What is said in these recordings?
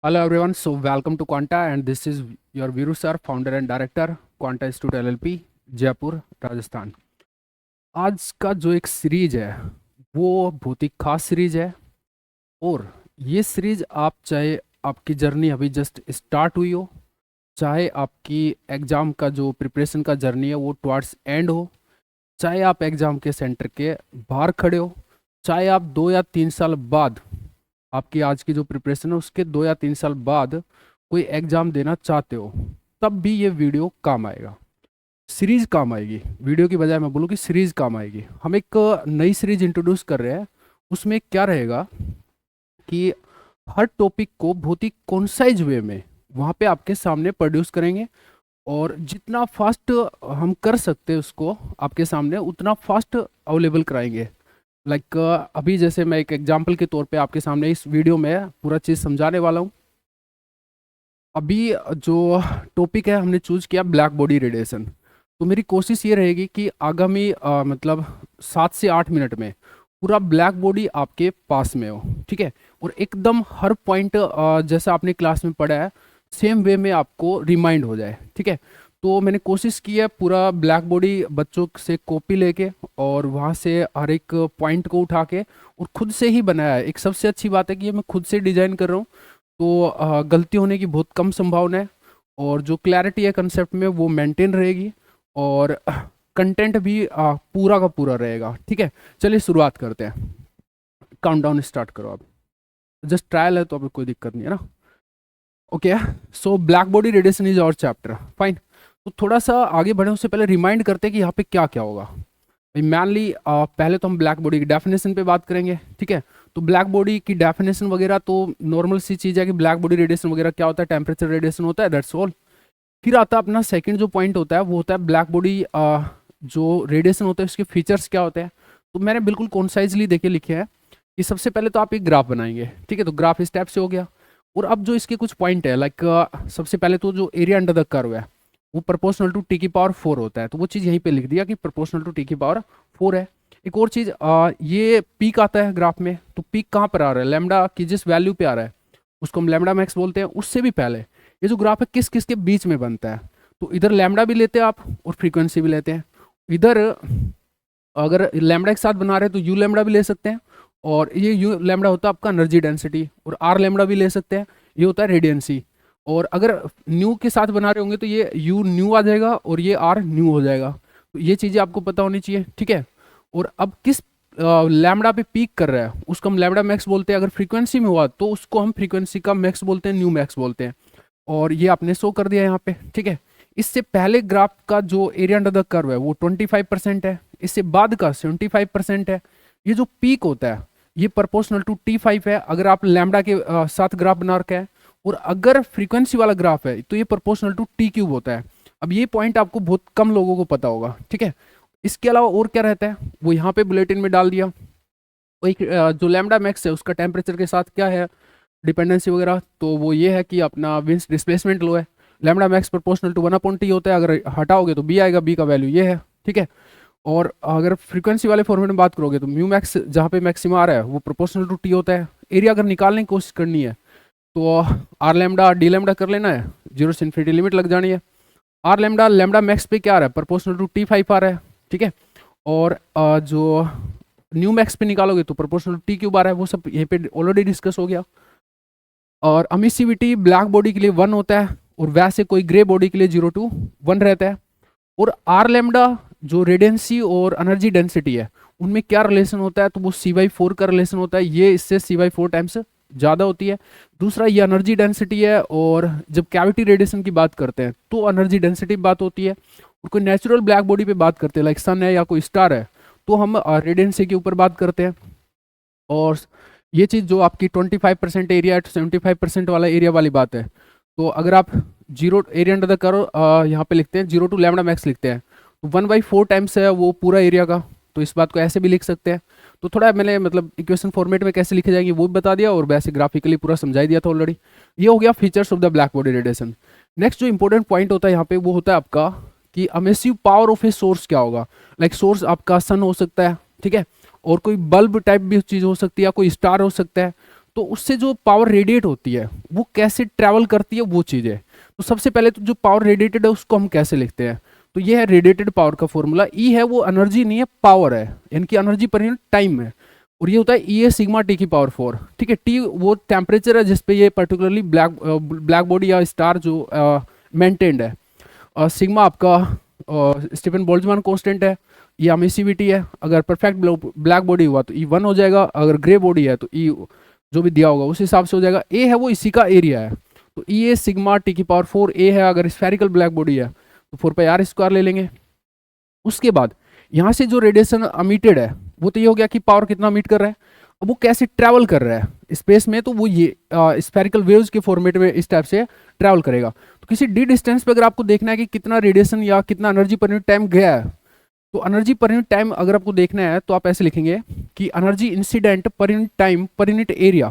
Hello everyone, so welcome to Quanta and this is your Viru sir, founder and director, Quanta Institute LLP, Jaipur Rajasthan. आज का जो एक series है वो बहुत ही खास सीरीज है और ये सीरीज आप चाहे आपकी जर्नी अभी जस्ट स्टार्ट हुई हो, चाहे आपकी एग्ज़ाम का जो प्रिपरेशन का जर्नी है वो टुवर्ड्स एंड हो, चाहे आप एग्ज़ाम के सेंटर के बाहर खड़े हो, चाहे आप 2 या 3 साल बाद आपकी आज की जो प्रिपरेशन है उसके 2 या 3 साल बाद कोई एग्ज़ाम देना चाहते हो, तब भी ये वीडियो काम आएगा। सीरीज़ काम आएगी, वीडियो की बजाय मैं बोलूँ कि सीरीज़ काम आएगी। हम एक नई सीरीज इंट्रोड्यूस कर रहे हैं। उसमें क्या रहेगा कि हर टॉपिक को बहुत ही कॉन्साइज वे में वहाँ पे आपके सामने प्रोड्यूस करेंगे और जितना फास्ट हम कर सकते हैं उसको आपके सामने उतना फास्ट अवेलेबल कराएंगे। लाइक अभी जैसे मैं एक एग्जांपल के तौर पे आपके सामने इस वीडियो में पूरा चीज़ समझाने वाला हूँ। अभी जो टॉपिक है हमने चूज किया ब्लैक बॉडी रेडिएशन। तो मेरी कोशिश ये रहेगी कि आगामी मतलब 7 से 8 मिनट में पूरा ब्लैक बॉडी आपके पास में हो, ठीक है, और एकदम हर पॉइंट जैसा आपने क्लास में पढ़ा है सेम वे में आपको रिमाइंड हो जाए, ठीक है। तो मैंने कोशिश की है पूरा ब्लैक बॉडी बच्चों से कॉपी लेके और वहाँ से हर एक पॉइंट को उठा के और खुद से ही बनाया है। एक सबसे अच्छी बात है कि ये मैं खुद से डिजाइन कर रहा हूँ, तो गलती होने की बहुत कम संभावना है और जो क्लैरिटी है कंसेप्ट में वो मेंटेन रहेगी और कंटेंट भी पूरा का पूरा रहेगा, ठीक है। चलिए शुरुआत करते हैं। काउंटडाउन स्टार्ट करो। आप जस्ट ट्रायल है तो अभी कोई दिक्कत नहीं है ना। Okay, so black body radiation is our chapter, fine. तो थोड़ा सा आगे बढ़े उससे पहले रिमाइंड करते हैं कि यहाँ पे क्या क्या होगा। भाई मैनली पहले तो हम ब्लैक बॉडी की डेफिनेशन पे बात करेंगे, ठीक है। तो ब्लैक बॉडी की डेफिनेशन वगैरह तो नॉर्मल सी चीज़ है कि ब्लैक बॉडी रेडिएशन वगैरह क्या होता है, टेम्परेचर रेडिएशन होता है, दैट्स ऑल। फिर आता है अपना सेकंड जो पॉइंट होता है वो होता है ब्लैक बॉडी जो रेडिएशन होता है उसके फीचर्स क्या होते हैं। तो मैंने बिल्कुल कॉन्साइजली देखे लिखे हैं कि सबसे पहले तो आप एक ग्राफ बनाएंगे, ठीक है। तो ग्राफ इस टाइप से हो गया और अब जो इसके कुछ पॉइंट है लाइक सबसे पहले तो जो एरिया अंडर द कर्व है वो प्रोपोर्शनल टू टी की पावर 4 होता है। तो वो चीज़ यहीं पे लिख दिया कि प्रोपोर्शनल टू टी की पावर 4 है। एक और चीज़ ये पीक आता है ग्राफ में, तो पीक कहाँ पर आ रहा है, लैम्डा की जिस वैल्यू पे आ रहा है उसको हम लैम्डा मैक्स बोलते हैं। उससे भी पहले ये जो ग्राफ है किस किस के बीच में बनता है, तो इधर लैम्डा भी लेते हैं आप और फ्रीक्वेंसी भी लेते हैं। इधर अगर लैम्डा के साथ बना रहे हैं तो यू लैम्डा भी ले सकते हैं और ये यू लैम्डा होता है आपका एनर्जी डेंसिटी, और आर लैम्डा भी ले सकते हैं, ये होता है रेडियंसी। और अगर न्यू के साथ बना रहे होंगे तो ये यू न्यू आ जाएगा और ये आर न्यू हो जाएगा। तो ये चीज़ें आपको पता होनी चाहिए, ठीक है। और अब किस लैम्डा पे पीक कर रहा है उसको हम लैम्डा मैक्स बोलते हैं। अगर फ्रीक्वेंसी में हुआ तो उसको हम फ्रीक्वेंसी का मैक्स बोलते हैं, न्यू मैक्स बोलते हैं। और ये आपने शो कर दिया यहाँ पे, ठीक है। इससे पहले ग्राफ का जो एरिया अंडर द कर्व है वो 25% है, इससे बाद का 75% है। ये जो पीक होता है ये प्रोपोर्शनल टू T5 है अगर आप लैम्डा के साथ ग्राफ बना रखा है, और अगर फ्रीक्वेंसी वाला ग्राफ है तो ये प्रोपोर्शनल टू T क्यूब होता है। अब ये पॉइंट आपको बहुत कम लोगों को पता होगा, ठीक है। इसके अलावा और क्या रहता है वो यहाँ पे बुलेटिन में डाल दिया। वो एक जो लैम्डा मैक्स है उसका टेम्परेचर के साथ क्या है डिपेंडेंसी वगैरह, तो वो ये है कि अपना विंस डिस्प्लेसमेंट लो है। Lambda max proportional to 1/T होता है, अगर हटाओगे तो बी आएगा, बी का वैल्यू ये है, ठीक है। और अगर फ्रीक्वेंसी वाले फॉर्मेट में बात करोगे तो म्यू मैक्स जहाँ पे मैक्सिमा आ रहा है वो प्रोपोर्शनल टू टी होता है। एरिया अगर निकालने की कोशिश करनी है तो आर लैम्डा डी लैम्डा कर लेना है, 0 से इन्फिनिटी लिमिट लग जानी है। आर लैम्डा लैम्डा मैक्स पे क्या आ रहा है, प्रोपोर्शनल टू T5 आ रहा है, ठीक है। और जो न्यू मैक्स पे निकालोगे तो प्रोपोर्शनल टू T क्यूब आ रहा है, वो सब यहीं पे ऑलरेडी डिस्कस हो गया। और अमिसिविटी ब्लैक बॉडी के लिए 1 होता है और वैसे कोई ग्रे बॉडी के लिए 0 to 1 रहता है। और आर लेमडा जो रेडियंसी और एनर्जी डेंसिटी है उनमें क्या रिलेशन होता है, तो वो C/4 का रिलेशन होता है, ये इससे C/4 टाइम्स ज़्यादा होती है। दूसरा ये एनर्जी डेंसिटी है, और जब कैविटी रेडिएशन की बात करते हैं तो एनर्जी डेंसिटी की बात होती है। और कोई नेचुरल ब्लैक बॉडी पे बात करते हैं लाइक सन है या कोई स्टार है तो हम रेडियंसी के ऊपर बात करते हैं। और ये चीज़ जो आपकी 25% एरिया है, 75% वाला एरिया वाली बात है। तो अगर आप zero area under the curve यहाँ पे लिखते हैं 0 to लैम्डा मैक्स लिखते हैं तो 1/4 टाइम्स है वो पूरा एरिया का, तो इस बात को ऐसे भी लिख सकते हैं। तो थोड़ा मैंने मतलब इक्वेशन फॉर्मेट में कैसे लिखे जाएंगे वो भी बता दिया और वैसे ग्राफिकली पूरा समझाई दिया था ऑलरेडी। ये हो गया features of the black body radiation. Next जो इंपॉर्टेंट पॉइंट होता है यहाँ पे वो होता है आपका कि अमेसिव पावर ऑफ ए सोर्स क्या होगा। लाइक सोर्स आपका सन हो सकता है, ठीक है, और कोई बल्ब टाइप भी चीज़ हो सकती है या कोई स्टार हो सकता है। तो उससे जो पावर रेडिएट होती है वो कैसे ट्रैवल करती है, वो चीज़ है। तो सबसे पहले तो जो पावर रेडिएटेड है उसको हम कैसे लिखते हैं, तो ये है रेडिएटेड पावर का फॉर्मूला। ई है वो एनर्जी नहीं है, पावर है, यानी कि एनर्जी पर यूनिट टाइम है। और ये होता है ई ए सिग्मा टी की पावर 4, ठीक है। टी वो टेम्परेचर है जिसपे ये पर्टिकुलरली ब्लैक बॉडी या स्टार जो मेंटेन्ड है। सिग्मा आपका स्टीफन बोल्ट्जमान कांस्टेंट है, ये एमिसिविटी है। अगर परफेक्ट ब्लैक बॉडी हुआ तो ई 1 हो जाएगा, अगर ग्रे बॉडी है तो ई जो भी दिया होगा उस हिसाब से हो जाएगा। ए है वो इसी का एरिया है, तो ई ए सिग्मा टी की पावर 4 ए है। अगर स्फेरिकल ब्लैक बॉडी है तो 4πr² ले लेंगे। उसके बाद यहाँ से जो रेडिएशन अमिटेड है वो तो ये हो गया कि पावर कितना अमिट कर रहा है। अब वो कैसे ट्रैवल कर रहा है स्पेस में, तो वो ये स्फेरिकल वेव्स के फॉर्मेट में इस टाइप से ट्रैवल करेगा। तो किसी डी डिस्टेंस पे अगर आपको देखना है कि कितना रेडिएशन या कितना एनर्जी पर यूनिट टाइम गया है, तो एनर्जी पर यूनिट टाइम अगर आपको देखना है तो आप ऐसे लिखेंगे कि एनर्जी इंसिडेंट पर unit time per unit area,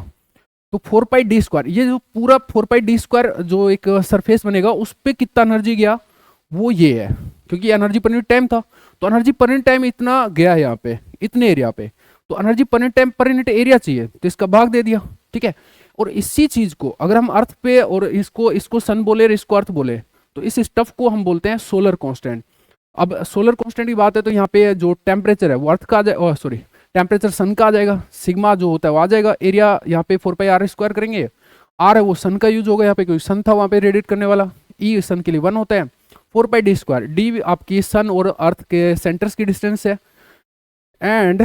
तो 4πd², ये जो पूरा 4πd² जो एक सरफेस बनेगा उस पर कितना एनर्जी गया वो ये है, क्योंकि एनर्जी पर यूनिट टाइम था। तो एनर्जी पर यूनिट टाइम इतना गया है यहाँ पे, इतने एरिया पे, तो energy per unit time per unit area चाहिए तो इसका भाग दे दिया, ठीक है। और इसी चीज को अगर हम अर्थ पे, और इसको इसको सन बोले और इसको अर्थ बोले, तो इस स्टफ को हम बोलते हैं सोलर कांस्टेंट। अब सोलर कांस्टेंट की बात है तो यहाँ पे जो टेम्परेचर है वो अर्थ का आ जाएगा, सॉरी टेम्परेचर सन का आ जाएगा, सिग्मा जो होता है वो आ जाएगा, एरिया यहाँ पे 4πr² करेंगे, आर है वो सन का यूज होगा यहाँ पे, क्योंकि सन था वहाँ पे रेडिएट करने वाला, ई सन के लिए 1 होता है, 4πd², डी आपकी सन और अर्थ के सेंटर्स की डिस्टेंस है। एंड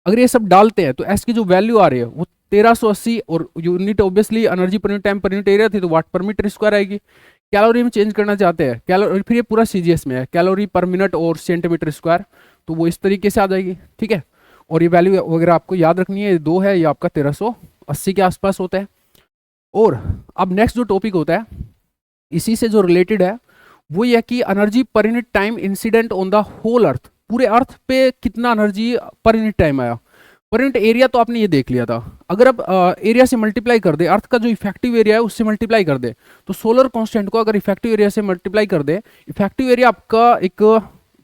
अगर ये सब डालते हैं तो एस की जो वैल्यू आ रही है वो 1380, और unit obviously energy per unit time per unit area थी तो वाट पर मीटर स्क्वायर आएगी। कैलोरी में चेंज करना चाहते हैं, कैलोरी फिर ये पूरा सीजीएस में है, कैलोरी पर मिनट और सेंटीमीटर स्क्वायर, तो वो इस तरीके से आ जाएगी, ठीक है। और ये वैल्यू वगैरह आपको याद रखनी है, 2 है, ये आपका 1380 के आसपास होता है। और अब नेक्स्ट जो टॉपिक होता है इसी से जो रिलेटेड है वो ये है कि energy per unit time incident on the whole earth, पूरे अर्थ पे कितना एनर्जी पर यूनिट टाइम आया। पर यूनिट एरिया तो आपने ये देख लिया था, अगर अब एरिया से मल्टीप्लाई कर दे, अर्थ का जो इफेक्टिव एरिया है उससे मल्टीप्लाई कर दे, तो सोलर कांस्टेंट को अगर इफेक्टिव एरिया से मल्टीप्लाई कर दे, इफेक्टिव एरिया आपका एक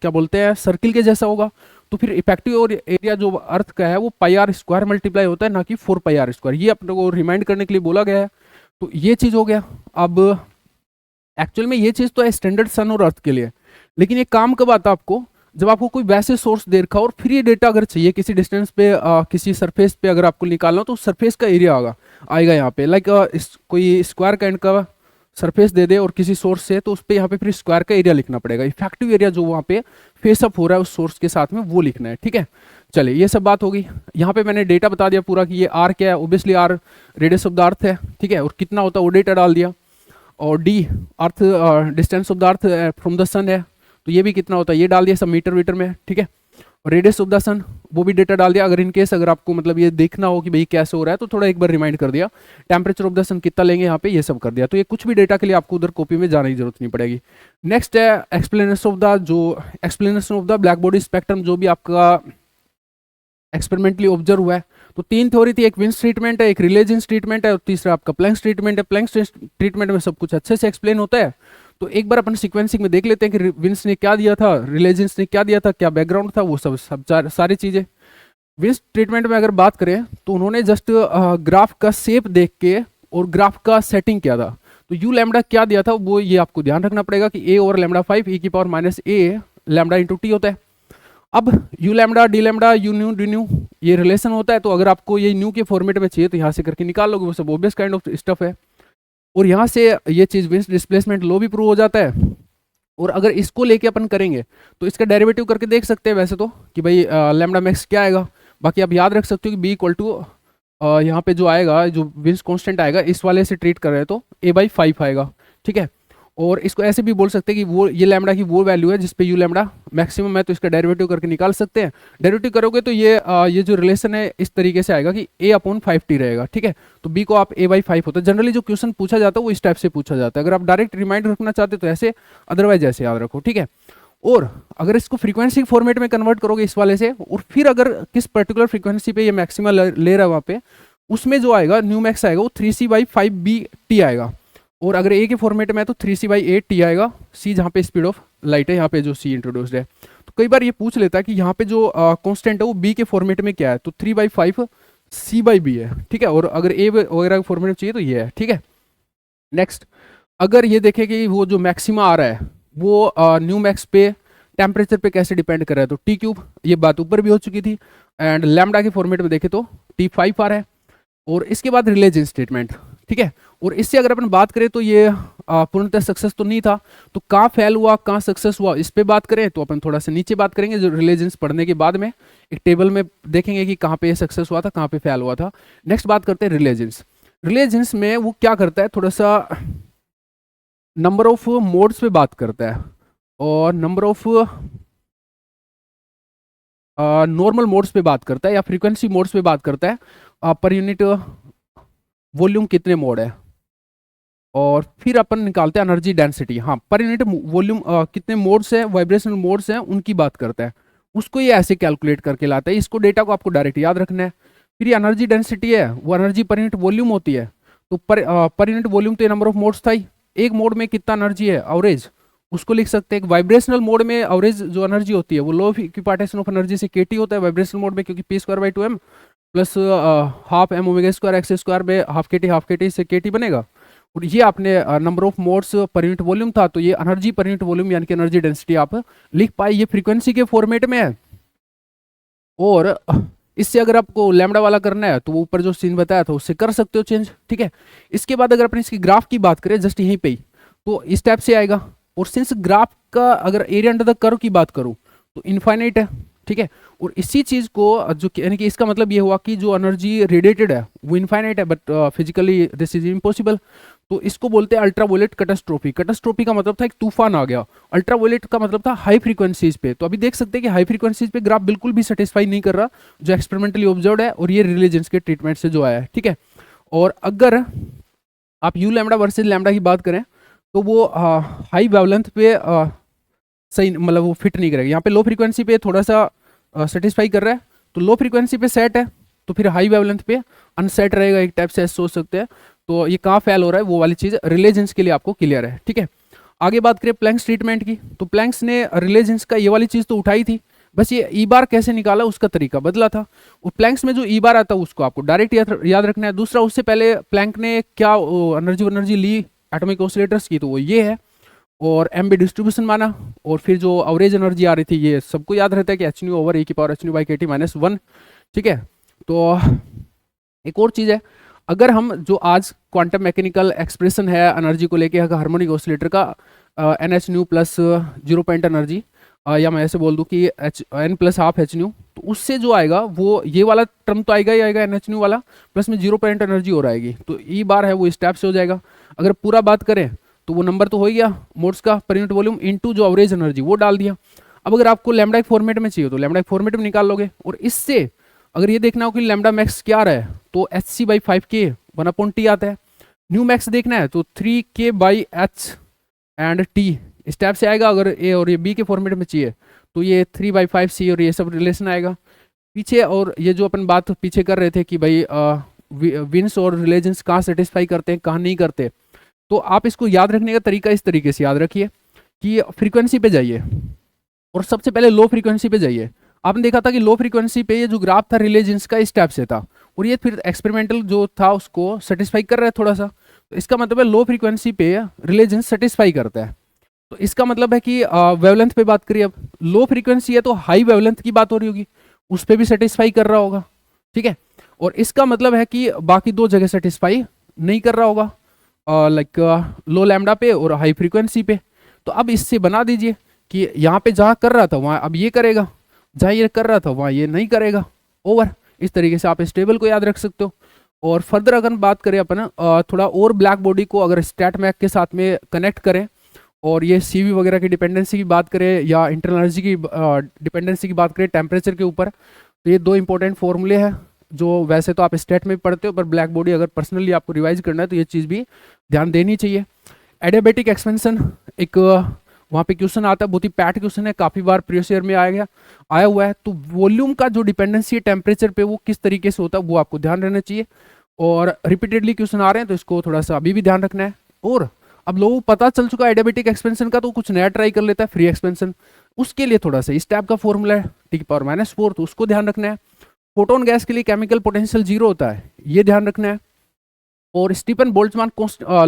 क्या बोलते हैं सर्किल के जैसा होगा, तो फिर इफेक्टिव एरिया जो अर्थ का है वो πr² मल्टीप्लाई होता है, ना कि 4πr²। ये अपने को रिमाइंड करने के लिए बोला गया है। तो ये चीज हो गया। अब एक्चुअल में ये चीज तो है स्टैंडर्ड सन और अर्थ के लिए, लेकिन ये काम कब आता है आपको, जब आपको कोई वैसे सोर्स दे रखा हो और फिर ये डेटा अगर चाहिए किसी डिस्टेंस पे, किसी सरफेस पे अगर आपको निकालना हो, तो सरफेस का एरिया आएगा यहाँ पे, लाइक कोई स्क्वायर काइंड का सरफेस दे दे और किसी सोर्स से, तो उस पर यहाँ पे फिर स्क्वायर का एरिया लिखना पड़ेगा, इफेक्टिव एरिया जो वहाँ पे फेस अप हो रहा है उस सोर्स के साथ में वो लिखना है, ठीक है। चलिए ये सब बात होगी। यहाँ पे मैंने डेटा बता दिया पूरा कि ये आर क्या है, obviously R radius of the earth है, ठीक है, और कितना होता है वो डेटा डाल दिया। और the earth distance of the earth from the sun है, तो ये भी कितना होता है ये डाल दिया सब मीटर वीटर में, ठीक है। और रेडियस ऑफ द सन वो भी डेटा डाल दिया। अगर इन केस अगर आपको मतलब ये देखना हो कि भाई कैसे हो रहा है तो थोड़ा एक बार रिमाइंड कर दिया। टेम्परेचर ऑफ द सन कितना लेंगे यहाँ पे ये सब कर दिया। तो ये कुछ भी डेटा के लिए आपको उधर कॉपी में जाने की जरूरत नहीं पड़ेगी। नेक्स्ट है explanation of the black body spectrum, जो भी आपका एक्सपेरिमेंटली ऑब्जर्व हुआ है। तो 3 थ्योरी थी, एक विंस ट्रीटमेंट है, एक रिलेजेंस ट्रीटमेंट है, और तीसरा आपका प्लैंक्स ट्रीटमेंट है। प्लैंक्स ट्रीटमेंट में सब कुछ अच्छे से एक्सप्लेन होता है। तो एक बार अपन सीक्वेंसिंग में देख लेते हैं कि विंस ने क्या दिया था, रिलेजेंस ने क्या दिया था, क्या बैकग्राउंड था, वो सब सारी चीज़ें। विंस ट्रीटमेंट में अगर बात करें तो उन्होंने जस्ट ग्राफ का शेप देख के और ग्राफ का सेटिंग किया था। तो यू लैम्डा क्या दिया था वो ये आपको ध्यान रखना पड़ेगा कि a ओवर λ5 e की power -a lambda into T होता है। अब you lambda D lambda you new D new ये रिलेशन होता है। तो अगर आपको ये न्यू के फॉर्मेट में चाहिए तो यहाँ से करके निकाल लोगे, वो सब ओबियस काइंड ऑफ स्टफ है। और यहाँ से ये चीज़ विंस डिस्प्लेसमेंट लो भी प्रूव हो जाता है। और अगर इसको लेके अपन करेंगे तो इसका डेरिवेटिव करके देख सकते हैं वैसे तो कि भाई लैम्डा मैक्स क्या आएगा। बाकी आप याद रख सकते हो कि बी इक्वल टू यहाँ पे जो आएगा, जो विंस कांस्टेंट आएगा इस वाले से ट्रीट कर रहे हैं तो a/5 आएगा, ठीक है। और इसको ऐसे भी बोल सकते हैं कि वो ये लैम्डा की वो वैल्यू है जिसपे यू लैम्डा मैक्सिमम है, तो इसका डेरिवेटिव करके निकाल सकते हैं। डेरिवेटिव करोगे तो ये जो रिलेशन है इस तरीके से आएगा कि a/5t रहेगा, ठीक है। तो b को आप a/5 होता है। जनरली जो क्वेश्चन पूछा जाता है वो इस टाइप से पूछा जाता है। अगर आप डायरेक्ट रिमाइंड रखना चाहते हो तो ऐसे, अदरवाइज ऐसे याद रखो, ठीक है। और अगर इसको फ्रीक्वेंसी फॉर्मेट में कन्वर्ट करोगे इस वाले से, और फिर अगर किस पर्टिकुलर फ्रीक्वेंसी पे ये मैक्सिमम ले रहा है वहाँ पे, उसमें जो आएगा न्यू मैक्स आएगा वो 3c/5bt आएगा। और अगर ए के फॉर्मेट में है तो 3c/8t आएगा। सी जहाँ पे स्पीड ऑफ लाइट है, यहाँ पे जो सी इंट्रोड्यूस्ड है। तो कई बार ये पूछ लेता है कि यहाँ पे जो कांस्टेंट है वो बी के फॉर्मेट में क्या है, तो 3/5 सी बाई बी है, ठीक है। और अगर ए वगैरह के फॉर्मेट में चाहिए तो ये है, ठीक है। नेक्स्ट, अगर ये देखें कि वो जो मैक्सिमा आ रहा है वो न्यू मैक्स पे टेम्परेचर पे कैसे डिपेंड कर रहा है, तो टी क्यूब, ये बात ऊपर भी हो चुकी थी। एंड लैम्डा के फॉर्मेट में देखें तो T5 आ रहा है। और इसके बाद रिलेजन स्टेटमेंट, ठीक है। और इससे अगर अपन बात करें तो ये पूर्णतः सक्सेस तो नहीं था, तो कहाँ फेल हुआ कहाँ सक्सेस हुआ इस पे बात करें तो अपन थोड़ा सा नीचे बात करेंगे, जो रिलेजन्स पढ़ने के बाद में एक टेबल में देखेंगे कि कहाँ पे सक्सेस हुआ था कहाँ पे फेल हुआ था। नेक्स्ट बात करते हैं रिलेजन्स। रिलेजन्स में वो क्या करता है, थोड़ा सा नंबर ऑफ मोड्स पे बात करता है और नंबर ऑफ नॉर्मल मोड्स पे बात करता है या फ्रीक्वेंसी मोड्स पे बात करता है, पर यूनिट वॉल्यूम कितने मोड है। और फिर अपन निकालते हैं एनर्जी डेंसिटी, हाँ पर यूनिट वॉल्यूम कितने मोड्स हैं, वाइब्रेशनल मोड्स हैं उनकी बात करता है, उसको ये ऐसे कैलकुलेट करके लाता है। इसको डेटा को आपको डायरेक्ट याद रखना है। फिर ये एनर्जी डेंसिटी है, वो एनर्जी पर यूनिट वॉल्यूम होती है। तो पर यूनिट वॉल्यूम तो ये नंबर ऑफ मोड्स था ही, एक मोड में कितना एनर्जी है एवरेज, उसको लिख सकते हैं। वाइब्रेशनल मोड में एवरेज जो एनर्जी होती है वो लो इक्विपार्टीशन ऑफ एनर्जी से केटी होता है वाइब्रेशनल मोड में, क्योंकि P²/2m plus half M omega square X square में हाफ के टी से केटी बनेगा। और ये आपने number of modes per unit volume था, तो ये एनर्जी पर यूनिट वॉल्यूम यानी कि एनर्जी डेंसिटी आप लिख पाए। ये फ्रीक्वेंसी के फॉर्मेट में है। और इससे अगर आपको लैम्डा वाला करना है तो वो ऊपर जो सीन बताया था उससे कर सकते हो चेंज, ठीक है। इसके बाद अगर अपन इसकी ग्राफ की बात करें जस्ट यहीं पे ही, तो इस टाइप से आएगा। और सिंस ग्राफ का अगर एरिया अंडर द कर्व की बात करूं तो इनफाइनाइट है, ठीक है। और इसी चीज को जो यानी कि इसका मतलब ये हुआ कि जो एनर्जी रेडिएटेड है वो इनफाइनाइट है, but physically this is impossible. तो इसको बोलते हैं अल्ट्रावोलेट कैटास्ट्रोफी। कैटास्ट्रोफी का मतलब था एक तूफान आ गया, अल्ट्रावोलेट का मतलब था हाई फ्रीक्वेंसीज पे। तो अभी देख सकते हैं कि हाई फ्रीक्वेंसीज पे ग्राफ बिल्कुल भी सेटिस्फाई नहीं कर रहा, जो एक्सपेरिमेंटली ऑब्जर्व है और ये रिलीजन्स के ट्रीटमेंट से जो आया है, ठीक है। और अगर आप यू लैम्डा वर्सेज लैम्डा की बात करें तो वो हाई वेवलेंथ पे सही मतलब वो फिट नहीं करेगा। यहाँ पे लो फ्रीक्वेंसी पे थोड़ा सा सेटिस्फाई कर रहा है, तो लो फ्रीक्वेंसी पे सेट है, तो फिर हाई वेवलेंथ पे अनसेट रहेगा, एक टाइप से ऐसे सोच सकते हैं। तो ये कहाँ फेल हो रहा है वो वाली चीज़ रिलेजन्स के लिए आपको क्लियर है, ठीक है। आगे बात करें प्लैंक्स ट्रीटमेंट की, तो प्लैंक्स ने रिलेजन्स का ये वाली चीज़ तो उठाई थी, बस ये ई बार कैसे निकाला उसका तरीका बदला था। और प्लैंक्स में जो ई बार आता है उसको आपको डायरेक्ट याद रखना है। दूसरा, उससे पहले प्लैंक ने क्या एनर्जी ली एटॉमिक ऑसिलेटर्स की, तो वो ये है। और एम बी डिस्ट्रीब्यूशन माना, और फिर जो एवरेज एनर्जी आ रही थी ये सबको याद रहता है कि एच न्यू ओवर ए की पावर एच न्यू बाई के टी -1, ठीक है। तो एक और चीज़ है, अगर हम जो आज क्वांटम मैकेनिकल एक्सप्रेशन है एनर्जी को लेके हार्मोनिक ऑसिलेटर का N H nu plus 0 point energy, या मैं ऐसे बोल दूं कि H N plus half H nu, तो उससे जो आएगा वो ये वाला टर्म तो आएगा ही आएगा एन एच न्यू वाला, प्लस में 0 पॉइंट एनर्जी और आएगी। तो ई बार है वो इस टाइप से हो जाएगा। अगर पूरा बात करें तो वो नंबर तो हो ही गया मोड्स का पर यूनिट वॉल्यूम इनटू जो एवरेज एनर्जी वो डाल दिया। अब अगर आपको लैम्डा फॉर्मेट में चाहिए तो लैम्डा फॉर्मेट में निकाल लोगे। और इससे अगर ये देखना हो कि लैम्डा मैक्स क्या आ रहा है तो H C by 5k 1/t आता है। न्यू मैक्स देखना है तो 3k by H and T इस टाइप से आएगा। अगर ए और ये बी के फॉर्मेट में चाहिए तो ये 3/5c और ये सब रिलेशन आएगा पीछे। और ये जो अपन बात पीछे कर रहे थे कि भाई विंस और रिलेजन्स कहाँ सेटिस्फाई करते हैं कहाँ नहीं करते, तो आप इसको याद रखने का तरीका इस तरीके से याद रखिए कि फ्रीक्वेंसी पे जाइए और सबसे पहले लो फ्रीक्वेंसी पे जाइए। आपने देखा था कि लो फ्रीक्वेंसी पे ये जो ग्राफ था रिलेजन्स का इस टाइप से था, और ये फिर एक्सपेरिमेंटल जो था उसको सेटिस्फाई कर रहा है थोड़ा सा। तो इसका मतलब है लो फ्रीक्वेंसी पे रिलेजन्स सेटिस्फाई करता है। तो इसका मतलब है कि वेवलेंथ पे बात करिए, अब लो फ्रीक्वेंसी है तो हाई वेवलेंथ की बात हो रही होगी, उस पर भी सेटिस्फाई कर रहा होगा, ठीक है। और इसका मतलब है कि बाकी दो जगह सेटिस्फाई नहीं कर रहा होगा, लाइक लो लैम्डा पे और हाई फ्रीक्वेंसी पे। तो अब इससे बना दीजिए कि यहाँ पे जहाँ कर रहा था वहाँ अब ये करेगा, जहाँ ये कर रहा था वहाँ ये नहीं करेगा, ओवर। इस तरीके से आप इस टेबल को याद रख सकते हो। और फर्दर अगर बात करें अपन थोड़ा और ब्लैक बॉडी को अगर स्टैट मैक के साथ में कनेक्ट करें और ये सीवी वगैरह की डिपेंडेंसी की बात करें या इंटरनल एनर्जी की डिपेंडेंसी की बात करें टेम्परेचर के ऊपर, तो ये दो इंपॉर्टेंट फॉर्मूले हैं जो वैसे तो आप स्टेट में पढ़ते हो, पर ब्लैक बॉडी अगर पर्सनली आपको रिवाइज करना है तो ये चीज़ भी ध्यान देनी चाहिए। एडियाबेटिक एक्सपेंशन एक वहाँ पे क्वेश्चन आता है, बहुत ही पैट क्वेश्चन है, काफ़ी बार प्रीवियस ईयर में आया हुआ है। तो वॉल्यूम का जो डिपेंडेंसी है टेम्परेचर पे वो किस तरीके से होता है वो आपको ध्यान रहना चाहिए। और रिपीटेडली क्वेश्चन आ रहे हैं तो इसको थोड़ा सा अभी भी ध्यान रखना है। और अब लोगों को पता चल चुका है एडियाबेटिक एक्सपेंशन का, तो कुछ नया ट्राई कर लेता है फ्री एक्सपेंशन, उसके लिए थोड़ा सा इस टाइप का फॉर्मूला है टी की पावर -4, तो उसको ध्यान रखना है। फोटोन गैस के लिए केमिकल पोटेंशियल 0 होता है, ये ध्यान रखना है। और स्टीफन बोल्ट्जमान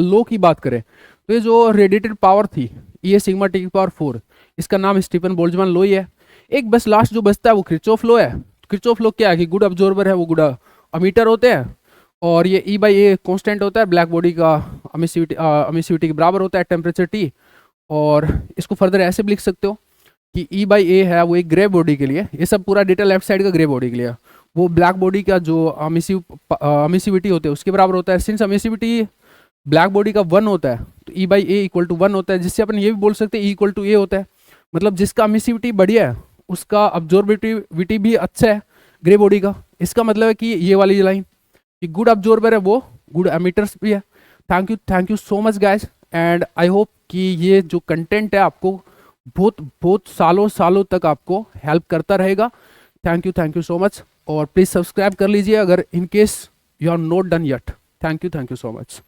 लो की बात करें तो ये जो रेडिएटेड पावर थी ये सिग्मा टी की पावर 4, इसका नाम स्टीफन बोल्ट्जमान लो ही है। एक बस लास्ट जो बचता है वो किरचॉफ लो है। किरचॉफ लो क्या है कि गुड अब्जॉर्बर है वो गुड अमीटर होते हैं, और ये ई बाई ए कॉन्स्टेंट होता है ब्लैक बॉडी का, अमिसिविटी के बराबर होता है टेम्परेचर टी। और इसको फर्दर ऐसे भी लिख सकते हो कि ई बाई ए है वो एक ग्रे बॉडी के लिए, ये सब पूरा डेटा लेफ्ट साइड का ग्रे बॉडी के लिए, वो ब्लैक बॉडी का जो अमिसिविटी होते हैं उसके बराबर होता है। सिंस अमिसिविटी ब्लैक बॉडी का 1 होता है तो ई बाई ए इक्वल टू 1 होता है, जिससे अपन ये भी बोल सकते हैं ई इक्वल टू ए होता है। मतलब जिसका अमिसिविटी बढ़िया है उसका अब्जॉर्बिविटी भी अच्छा है ग्रे बॉडी का। इसका मतलब है कि ये वाली लाइन कि गुड अब्जॉर्बर है वो गुड एमिटर्स भी है। Thank you so much guys, and I hope कि ये जो कंटेंट है आपको बहुत बहुत सालों सालों तक आपको हेल्प करता रहेगा। थैंक यू सो मच, और प्लीज़ सब्सक्राइब कर लीजिए अगर in case you are not done yet. Thank you so much.